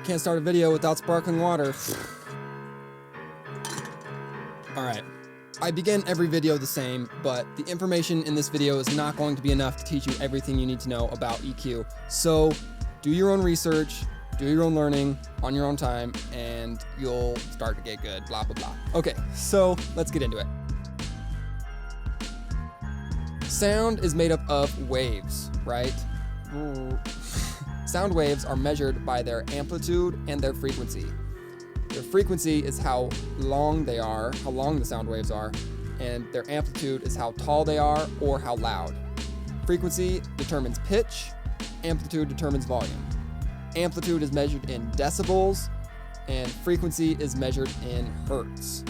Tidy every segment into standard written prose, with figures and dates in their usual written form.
can't start a video without sparkling water. Alright, I begin every video the same, but the information in this video is not going to be enough to teach you everything you need to know about EQ. So do your own research, do your own learning on your own time, and you'll start to get good, blah, blah, blah. Okay, so let's get into it. Sound is made up of waves, right? Sound waves are measured by their amplitude and their frequency. Their frequency is how long they are, how long the sound waves are, and their amplitude is how tall they are or how loud. Frequency determines pitch, amplitude determines volume. Amplitude is measured in decibels, and frequency is measured in hertz.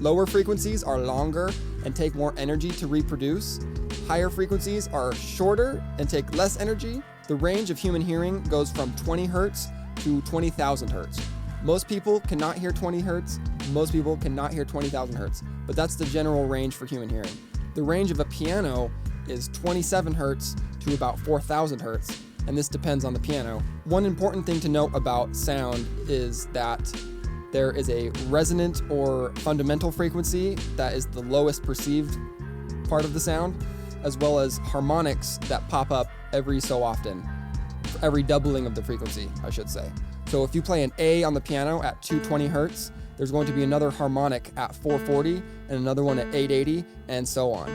Lower frequencies are longer and take more energy to reproduce. Higher frequencies are shorter and take less energy. The range of human hearing goes from 20 hertz to 20,000 hertz. Most people cannot hear 20 hertz. Most people cannot hear 20,000 hertz, but that's the general range for human hearing. The range of a piano is 27 hertz to about 4,000 hertz, and this depends on the piano. One important thing to note about sound is that there is a resonant or fundamental frequency that is the lowest perceived part of the sound, as well as harmonics that pop up every so often, every doubling of the frequency, I should say. So if you play an A on the piano at 220 hertz, there's going to be another harmonic at 440 and another one at 880, and so on.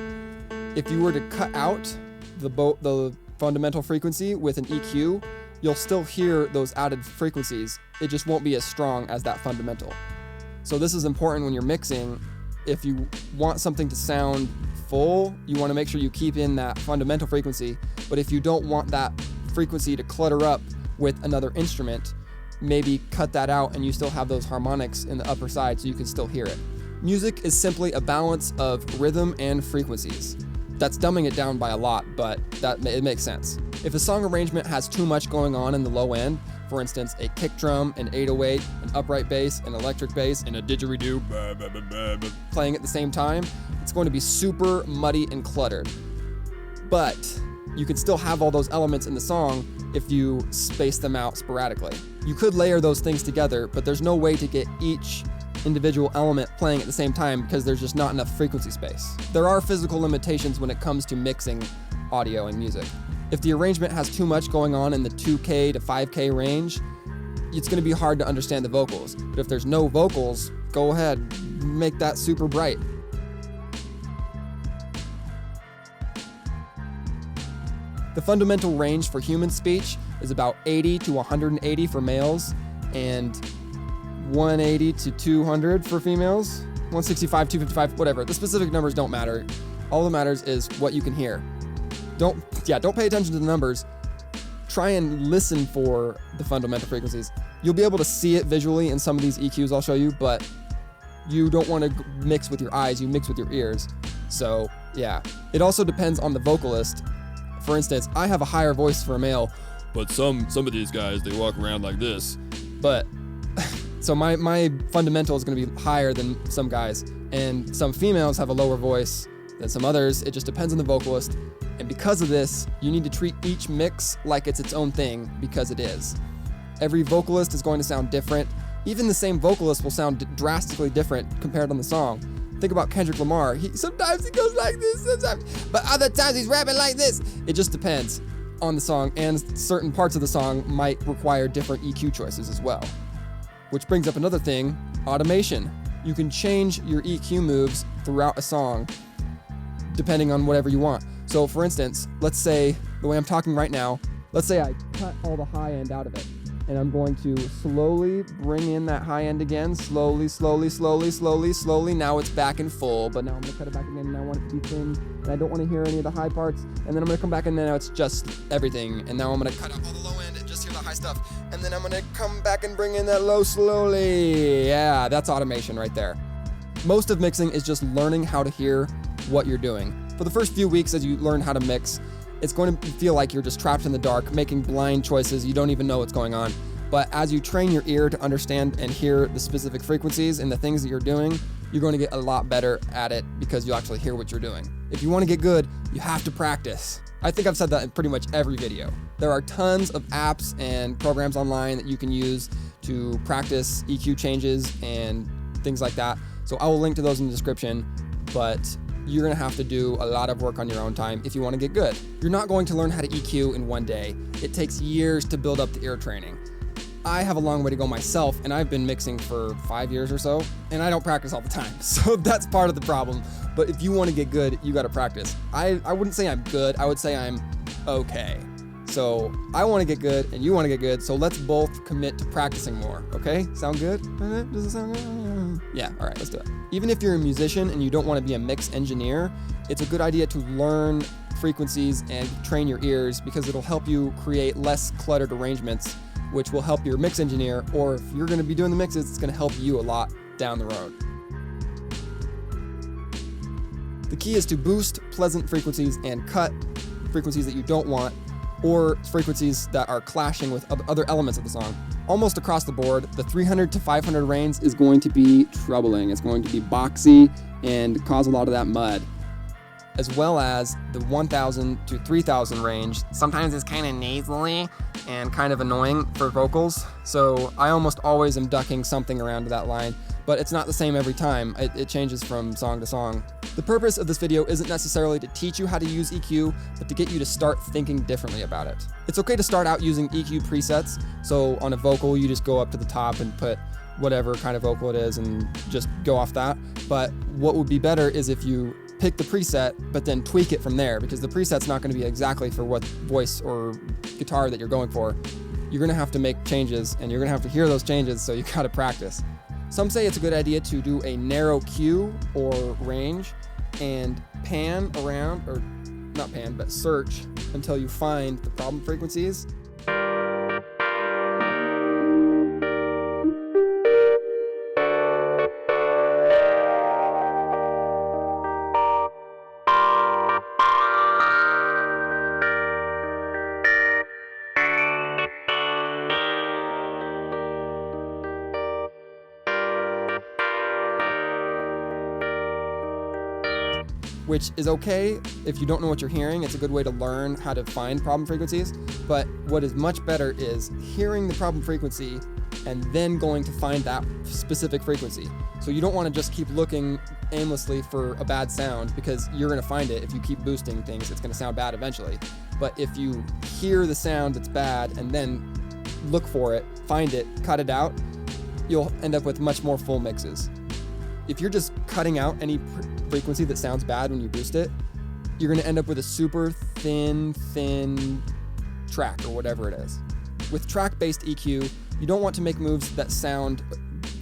If you were to cut out the fundamental frequency with an EQ, you'll still hear those added frequencies. It just won't be as strong as that fundamental. So this is important when you're mixing. If you want something to sound full, you want to make sure you keep in that fundamental frequency. But if you don't want that frequency to clutter up with another instrument, maybe cut that out and you still have those harmonics in the upper side so you can still hear it. Music is simply a balance of rhythm and frequencies. That's dumbing it down by a lot, but it makes sense. If a song arrangement has too much going on in the low end, for instance, a kick drum, an 808, an upright bass, an electric bass, and a didgeridoo playing at the same time, it's going to be super muddy and cluttered. But you can still have all those elements in the song if you space them out sporadically. You could layer those things together, but there's no way to get each individual element playing at the same time because there's just not enough frequency space. There are physical limitations when it comes to mixing audio and music. If the arrangement has too much going on in the 2K to 5K range, it's going to be hard to understand the vocals. But if there's no vocals, go ahead, make that super bright. The fundamental range for human speech is about 80 to 180 for males and 180 to 200 for females, 165, 255, whatever. The specific numbers don't matter. All that matters is what you can hear. Don't pay attention to the numbers. Try and listen for the fundamental frequencies. You'll be able to see it visually in some of these EQs I'll show you, but you don't want to mix with your eyes, you mix with your ears. So yeah, it also depends on the vocalist. For instance, I have a higher voice for a male, but some of these guys, they walk around like this. But so my fundamental is going to be higher than some guys, and some females have a lower voice than some others. It just depends on the vocalist. And because of this, you need to treat each mix like it's its own thing, because it is. Every vocalist is going to sound different. Even the same vocalist will sound drastically different compared on the song. Think about Kendrick Lamar. Sometimes he goes like this, but other times he's rapping like this. It just depends on the song, and certain parts of the song might require different EQ choices as well. Which brings up another thing, automation. You can change your EQ moves throughout a song depending on whatever you want. So for instance, let's say, the way I'm talking right now, let's say I cut all the high end out of it, and I'm going to slowly bring in that high end again, slowly. Now it's back in full, but now I'm gonna cut it back again, and I want it to be thin, and I don't want to hear any of the high parts, and then I'm gonna come back, and now it's just everything, and now I'm gonna cut out all the low end and just hear the high stuff, and then I'm gonna come back and bring in that low slowly. Yeah, that's automation right there. Most of mixing is just learning how to hear what you're doing. For the first few weeks as you learn how to mix, it's going to feel like you're just trapped in the dark, making blind choices. You don't even know what's going on. But as you train your ear to understand and hear the specific frequencies and the things that you're doing, you're going to get a lot better at it because you actually hear what you're doing. If you want to get good, you have to practice. I think I've said that in pretty much every video. There are tons of apps and programs online that you can use to practice EQ changes and things like that. So I will link to those in the description, but you're gonna have to do a lot of work on your own time if you wanna get good. You're not going to learn how to EQ in one day. It takes years to build up the ear training. I have a long way to go myself, and I've been mixing for 5 years or so, and I don't practice all the time. So that's part of the problem. But if you want to get good, you got to practice. I wouldn't say I'm good. I would say I'm okay. So I want to get good, and you want to get good. So let's both commit to practicing more. Okay? Sound good? Does it sound good? Yeah. All right. Let's do it. Even if you're a musician and you don't want to be a mix engineer, it's a good idea to learn frequencies and train your ears, because it'll help you create less cluttered arrangements, which will help your mix engineer, or if you're going to be doing the mixes, it's going to help you a lot down the road. The key is to boost pleasant frequencies and cut frequencies that you don't want, or frequencies that are clashing with other elements of the song. Almost across the board, the 300 to 500 range is going to be troubling. It's going to be boxy and cause a lot of that mud, as well as the 1,000 to 3,000 range. Sometimes it's kind of nasally and kind of annoying for vocals, so I almost always am ducking something around to that line, but it's not the same every time. It changes from song to song. The purpose of this video isn't necessarily to teach you how to use EQ, but to get you to start thinking differently about it. It's okay to start out using EQ presets, so on a vocal you just go up to the top and put whatever kind of vocal it is and just go off that. But what would be better is if you pick the preset, but then tweak it from there, because the preset's not going to be exactly for what voice or guitar that you're going for. You're going to have to make changes, and you're going to have to hear those changes, so you got to practice. Some say it's a good idea to do a narrow Q or range and pan around, or not pan, but search until you find the problem frequencies. Which is okay if you don't know what you're hearing. It's a good way to learn how to find problem frequencies. But what is much better is hearing the problem frequency and then going to find that specific frequency. So you don't want to just keep looking aimlessly for a bad sound, because you're going to find it. If you keep boosting things, it's going to sound bad eventually. But if you hear the sound that's bad and then look for it, find it, cut it out, you'll end up with much more full mixes. If you're just cutting out any frequency that sounds bad when you boost it, you're going to end up with a super thin track, or whatever it is. With track-based EQ, you don't want to make moves that sound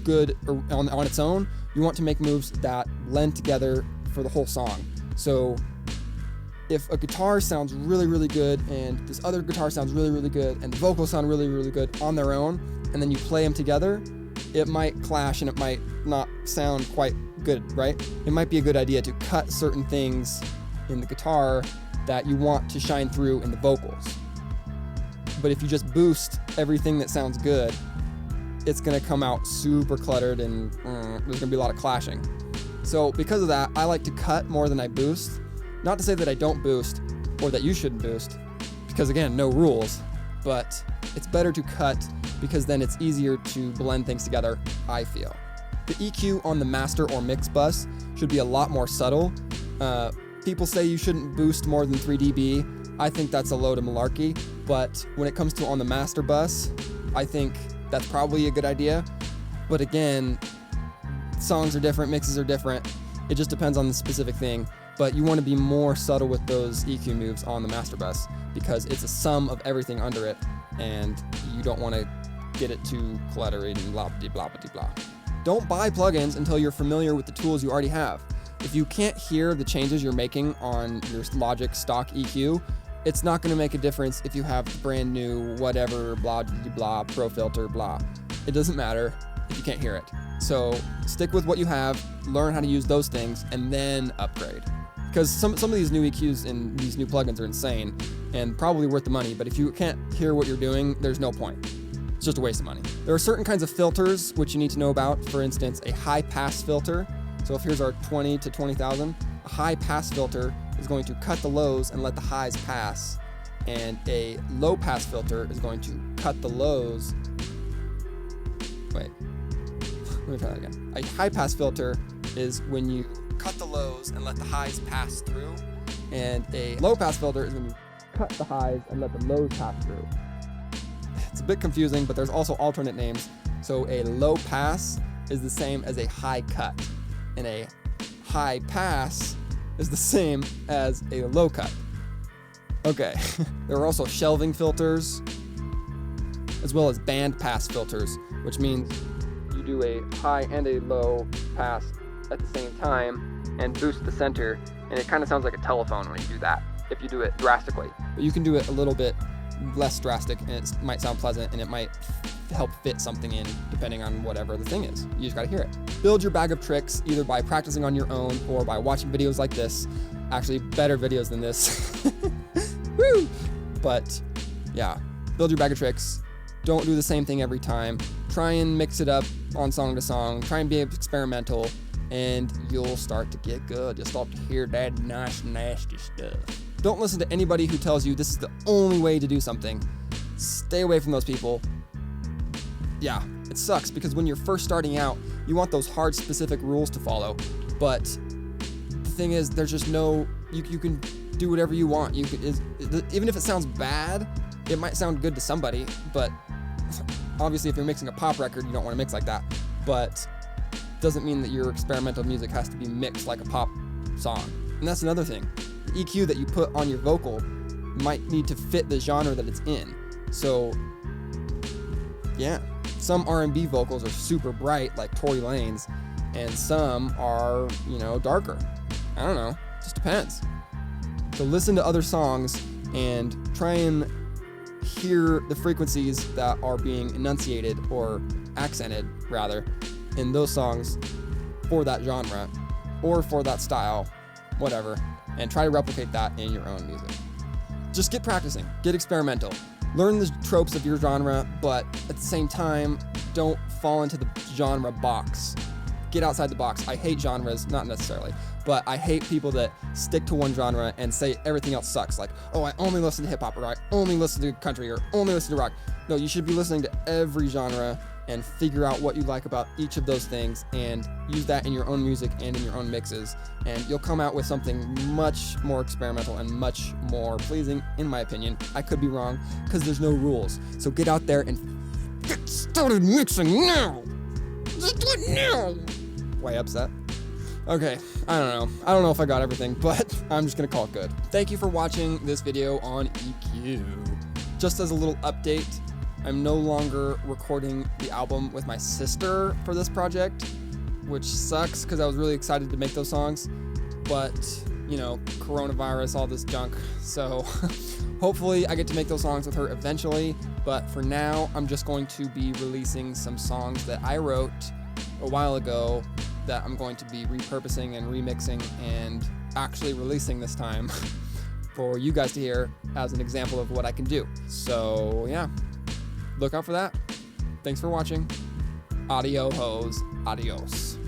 good on its own. You want to make moves that blend together for the whole song. So if a guitar sounds really, really good, and this other guitar sounds really, really good, and the vocals sound really, really good on their own, and then you play them together, it might clash and it might not sound quite good, right? It might be a good idea to cut certain things in the guitar that you want to shine through in the vocals. But if you just boost everything that sounds good, it's gonna come out super cluttered, and there's gonna be a lot of clashing. So because of that, I like to cut more than I boost. Not to say that I don't boost, or that you shouldn't boost, because again, no rules, but it's better to cut, because then it's easier to blend things together, I feel. The EQ on the master or mix bus should be a lot more subtle. People say you shouldn't boost more than 3 dB. I think that's a load of malarkey, but when it comes to on the master bus, I think that's probably a good idea. But again, songs are different, mixes are different. It just depends on the specific thing. But you want to be more subtle with those EQ moves on the master bus, because it's a sum of everything under it, and you don't want to get it too cluttered and blah blah blah blah blah. Don't buy plugins until you're familiar with the tools you already have. If you can't hear the changes you're making on your Logic stock EQ, it's not going to make a difference if you have the brand new whatever blah blah blah pro filter blah. It doesn't matter if you can't hear it. So stick with what you have, learn how to use those things, and then upgrade. Because some of these new EQs and these new plugins are insane and probably worth the money, but if you can't hear what you're doing, there's no point. It's just a waste of money. There are certain kinds of filters which you need to know about. For instance, a high pass filter. So if here's our 20 to 20,000, a high pass filter is going to cut the lows and let the highs pass, and a low pass filter is going to cut the lows. Wait, let me try that again. A high pass filter is when you cut the lows and let the highs pass through, and a low pass filter is when you cut the highs and let the lows pass through. It's a bit confusing, but there's also alternate names. So a low pass is the same as a high cut, and a high pass is the same as a low cut. Okay, there are also shelving filters, as well as band pass filters, which means you do a high and a low pass at the same time and boost the center, and it kind of sounds like a telephone when you do that, if you do it drastically. But you can do it a little bit less drastic, and it might sound pleasant, and it might help fit something in depending on whatever the thing is. You just gotta hear it. Build your bag of tricks either by practicing on your own or by watching videos like this. Actually, better videos than this. Woo! But yeah, build your bag of tricks. Don't do the same thing every time. Try and mix it up on song to song. Try and be experimental, and you'll start to get good. You'll start to hear that nice, nasty stuff. Don't listen to anybody who tells you this is the only way to do something. Stay away from those people. Yeah, it sucks because when you're first starting out, you want those hard, specific rules to follow. But the thing is, there's just no, you can do whatever you want. Even if it sounds bad, it might sound good to somebody, but obviously if you're mixing a pop record, you don't want to mix like that. But doesn't mean that your experimental music has to be mixed like a pop song. And that's another thing. The EQ that you put on your vocal might need to fit the genre that it's in. So yeah, some R&B vocals are super bright like Tory Lanez, and some are, darker. I don't know, just depends. So listen to other songs and try and hear the frequencies that are being enunciated or accented rather in those songs for that genre or for that style, whatever, and try to replicate that in your own music. Just get practicing, get experimental. Learn the tropes of your genre, but at the same time, don't fall into the genre box. Get outside the box. I hate genres, not necessarily, but I hate people that stick to one genre and say everything else sucks. Like, oh, I only listen to hip hop, or I only listen to country, or only listen to rock. No, you should be listening to every genre and figure out what you like about each of those things and use that in your own music and in your own mixes, and you'll come out with something much more experimental and much more pleasing, in my opinion. I could be wrong, because there's no rules. So get out there and get started mixing now! Just do it now! Way upset. Okay, I don't know if I got everything, but I'm just gonna call it good. Thank you for watching this video on EQ. Just as a little update, I'm no longer recording the album with my sister for this project, which sucks because I was really excited to make those songs, but, coronavirus, all this junk. So hopefully I get to make those songs with her eventually, but for now, I'm just going to be releasing some songs that I wrote a while ago that I'm going to be repurposing and remixing and actually releasing this time for you guys to hear as an example of what I can do. So yeah. Look out for that. Thanks for watching. Audio hose. Adios.